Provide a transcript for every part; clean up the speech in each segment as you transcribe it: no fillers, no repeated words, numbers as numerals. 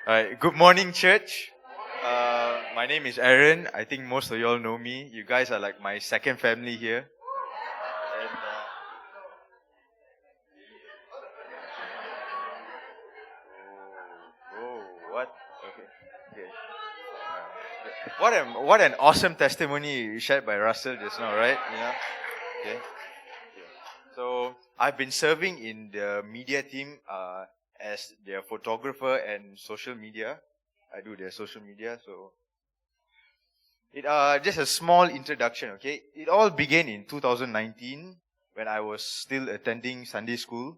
Alright, good morning, church. My name is Aaron. I think most of you all know me. You guys are like my second family here. And, what? Okay. What an awesome testimony shared by Russell just now, right? Okay. So I've been serving in the media team as their photographer and social media. I do their social media, so it just a small introduction, okay? It all began in 2019 when I was still attending Sunday school.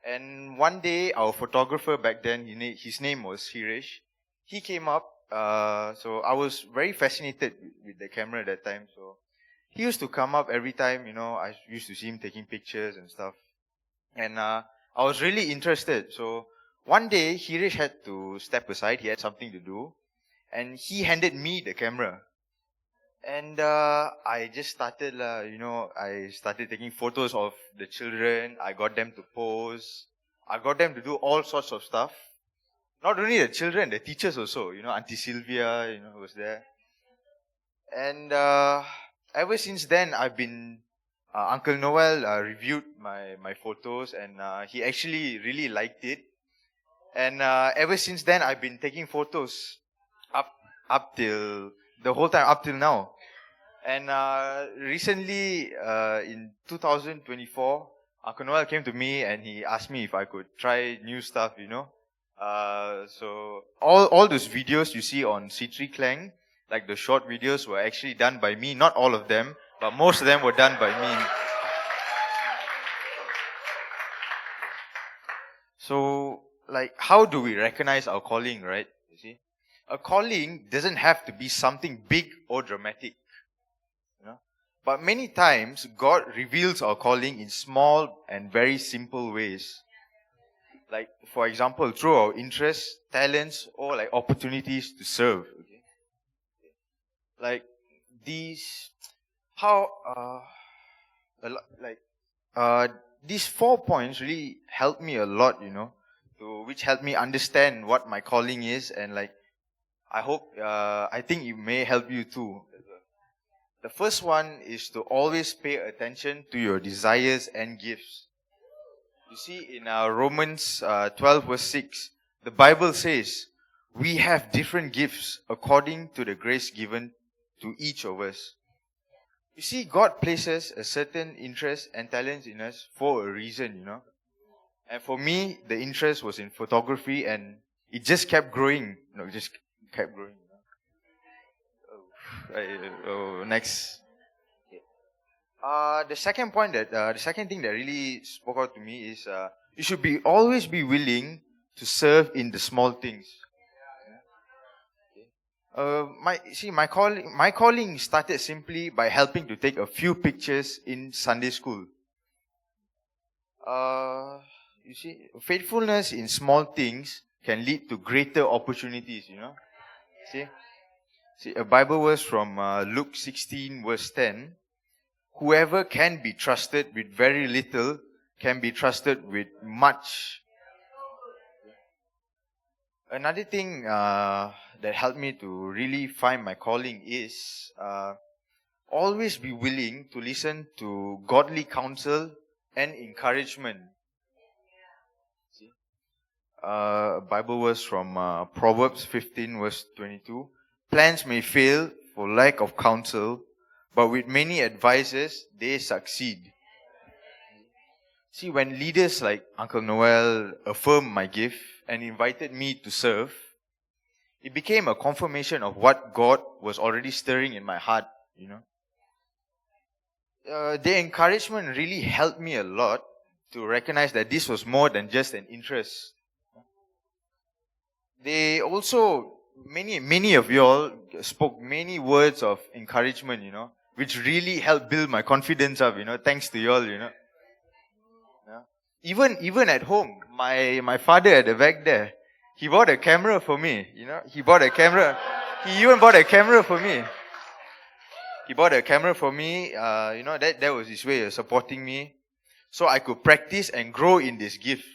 And one day, our photographer back then, his name was Hirish. He came up, so I was very fascinated with the camera at that time. So he used to come up every time, I used to see him taking pictures and stuff. And I was really interested. So one day, Hirish had to step aside. He had something to do. And he handed me the camera. And I just started, I started taking photos of the children. I got them to pose. I got them to do all sorts of stuff. Not only the children, the teachers also. Auntie Sylvia, was there. And ever since then, I've been, Uncle Noel reviewed my photos, and he actually really liked it. And ever since then, I've been taking photos up till the whole time up till now. And recently, in 2024, Uncle Noel came to me and he asked me if I could try new stuff, So all those videos you see on C3 Klang, like the short videos, were actually done by me. Not all of them, but most of them were done by me. So, like, how do we recognize our calling, right? You see? A calling doesn't have to be something big or dramatic. But many times, God reveals our calling in small and very simple ways. Like, for example, through our interests, talents, or like opportunities to serve. Okay? Like, these 4 points really helped me a lot, which helped me understand what my calling is, and like, I think it may help you too. The first one is to always pay attention to your desires and gifts. You see, in Romans 12 verse 6, the Bible says, we have different gifts according to the grace given to each of us. You see, God places a certain interest and talents in us for a reason, And for me, the interest was in photography, and it just kept growing. It just kept growing. Next. The second thing that really spoke out to me is you should always be willing to serve in the small things. My calling started simply by helping to take a few pictures in Sunday school. You see, faithfulness in small things can lead to greater opportunities. See, a Bible verse from Luke 16 verse 10. Whoever can be trusted with very little can be trusted with much. Another thing that helped me to really find my calling is always be willing to listen to godly counsel and encouragement. See? A Bible verse from Proverbs 15 verse 22. Plans may fail for lack of counsel, but with many advisors, they succeed. See, when leaders like Uncle Noel affirmed my gift and invited me to serve, it became a confirmation of what God was already stirring in my heart, The encouragement really helped me a lot to recognize that this was more than just an interest. They also, many of you all spoke many words of encouragement, which really helped build my confidence up, thanks to you all, Yeah. Even at home, my father at the back there, he bought a camera for me, He bought a camera. He even bought a camera for me. He bought a camera for me, that was his way of supporting me, so I could practice and grow in this gift.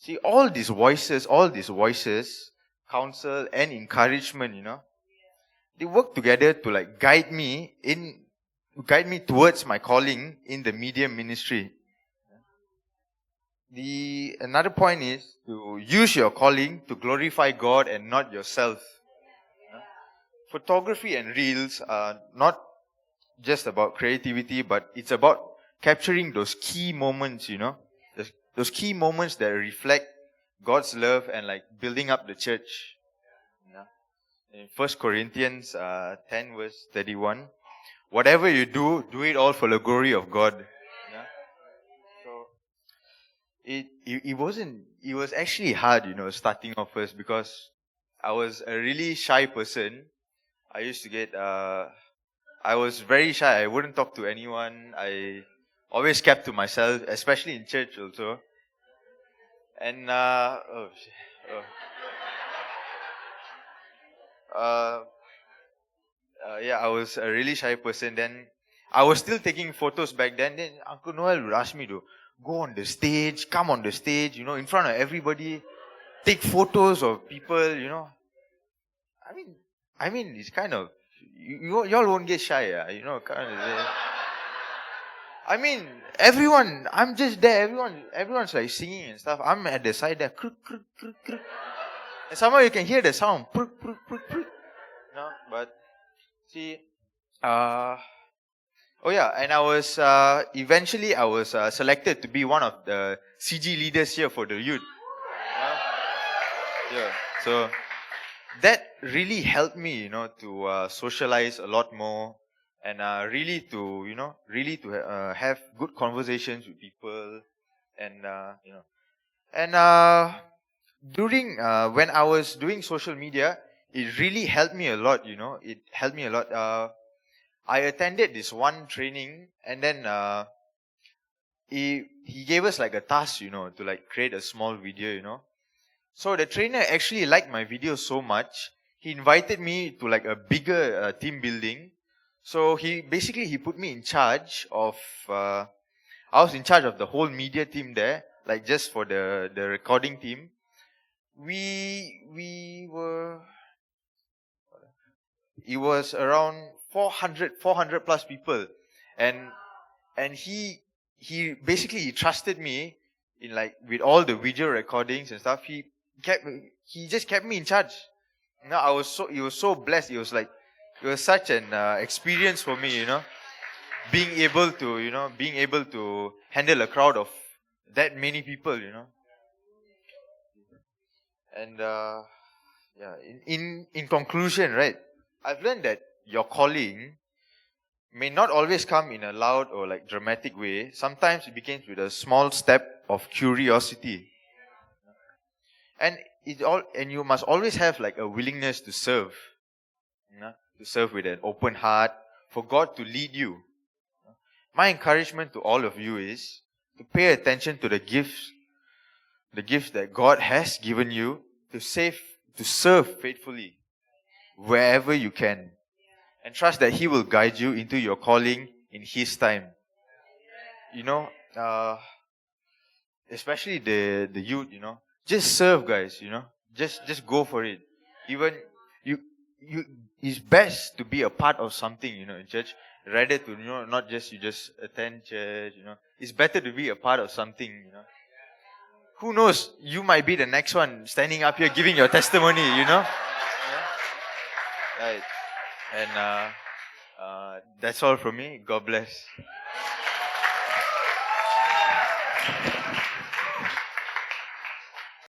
See, all these voices, counsel and encouragement, they work together to like guide me towards my calling in the media ministry. Another point is to use your calling to glorify God and not yourself. Photography and reels are not just about creativity, but it's about capturing those key moments, those key moments that reflect God's love and like building up the church. In 1 Corinthians 10 verse 31, whatever you do, do it all for the glory of God. So it was actually hard, starting off first, because I was a really shy person. I used to get I was very shy. I wouldn't talk to anyone. I always kept to myself, especially in church also. And I was a really shy person. Then I was still taking photos back then. Then Uncle Noel would ask me to go on the stage, come on the stage, in front of everybody, take photos of people, I mean, it's kind of, y'all won't get shy, kind of. I mean, everyone, I'm just there, everyone's like singing and stuff. I'm at the side there, kruk, kruk, kruk, kruk. And somehow you can hear the sound, pruk, pruk, pruk, pruk. But see, and I was, eventually I was selected to be one of the CG leaders here for the youth. So that really helped me, to socialize a lot more, and really to have good conversations with people, and during when I was doing social media, it really helped me a lot. It helped me a lot. I attended this one training, and then he gave us like a task, to like create a small video. So the trainer actually liked my video so much, he invited me to like a bigger team building. So he put me in charge of, I was in charge of the whole media team there, like just for the recording team. It was around 400 plus people. And he basically trusted me in like, with all the video recordings and stuff. He just kept me in charge. It was so blessed. It was such an experience for me, being able to handle a crowd of that many people, And in conclusion, right, I've learned that your calling may not always come in a loud or like dramatic way. Sometimes it begins with a small step of curiosity. And you must always have like a willingness to serve. To serve with an open heart, for God to lead you. My encouragement to all of you is to pay attention to the gifts that God has given you, to serve faithfully wherever you can, and trust that He will guide you into your calling in His time. Especially the youth, just serve, guys. Just go for it. Even you it's best to be a part of something, in church, rather to not just you just attend church. It's better to be a part of something. Who knows? You might be the next one standing up here giving your testimony. Yeah? Right. And that's all from me. God bless.